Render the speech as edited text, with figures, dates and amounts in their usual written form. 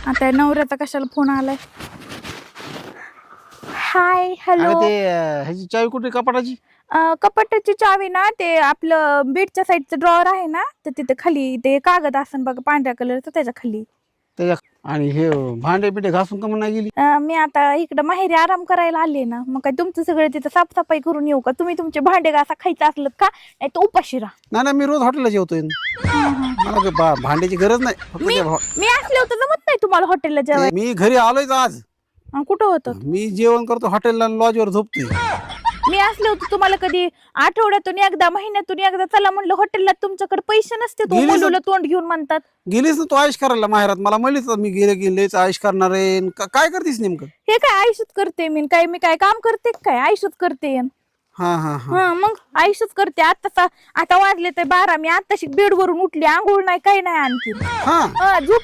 आता नवऱ्याचा कशाला फोन आलाय. Hi hello. ते ह्याची चावी कुठे कपाटाची? कपाटाची चावी ना ते आपलं बेडच्या साईडचं ड्रॉवर आहे ना तर तिथे खाली ते कागद असन बघा पांढऱ्या कलरचं त्याच्या खाली. त्याच्या आणि हे भांडे बिंडे घासून का म्हणून नाही गेली? मी आता इकडं माहेरी आराम करायला आले ना मग काय तुमचं सगळं तिथं साफसफाई करून येऊ का? तुम्ही तुमचे भांडे घासा खायचं असलं का नाही तर उपाशी राहा. नाही मी रोज हॉटेलला जेवतोय. मला भांड्याची गरज नाही. फक्त मी असले होतं जमत नाही तुम्हाला हॉटेलला जेवायला. मी घरी आलोयच आज. कुठं होतं? मी जेवण करतो हॉटेलला, लॉजवर झोपतोय. मी असले होते तुम्हाला कधी आठवड्यातून एकदा महिन्यातून एकदा चला म्हणलं हॉटेलला, तुमच्याकडे पैसे नसते तो मुलीला तोंड घेऊन म्हणतात. गेलीस ना तू आयुष करायला माहेरात? मला म्हणलीस मी गेलेच आयुष करणार आहे. काय करतेस नेमकं? हे काय आयुष्यात करते मी काय काम करते काय? आयुष्यात करते. हा हा हा मग आयुष्यात करते. आता वाजले ते 12. मी आताशी बेड वरून उठली, आंघोळ नाही काही नाही आणखी. हा झोप